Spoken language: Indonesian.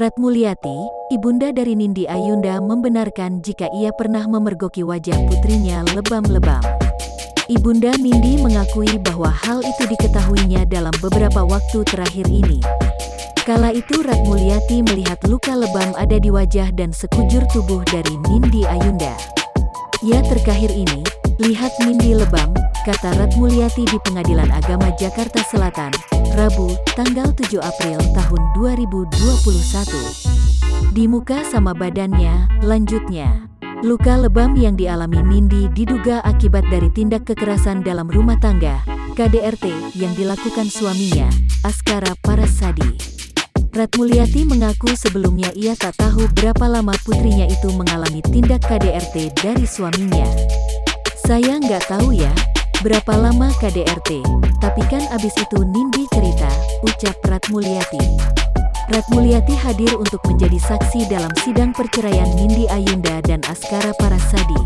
Ratmulyati, ibunda dari Nindi Ayunda, membenarkan jika ia pernah memergoki wajah putrinya lebam-lebam. Ibunda Nindi mengakui bahwa hal itu diketahuinya dalam beberapa waktu terakhir ini. Kala itu Ratmulyati melihat luka lebam ada di wajah dan sekujur tubuh dari Nindi Ayunda. Ya, terakhir ini, lihat Nindi lebam, kata Ratmulyati di Pengadilan Agama Jakarta Selatan, Rabu, tanggal 7 April tahun 2021. Di muka sama badannya, lanjutnya. Luka lebam yang dialami Nindi diduga akibat dari tindak kekerasan dalam rumah tangga, KDRT, yang dilakukan suaminya, Askara Parasadi. Ratmulyati mengaku sebelumnya ia tak tahu berapa lama putrinya itu mengalami tindak KDRT dari suaminya. Saya nggak tahu ya, berapa lama KDRT, tapi kan abis itu Nindi cerita, ucap Ratmulyati. Ratmulyati hadir untuk menjadi saksi dalam sidang perceraian Nindi Ayunda dan Askara Parasadi.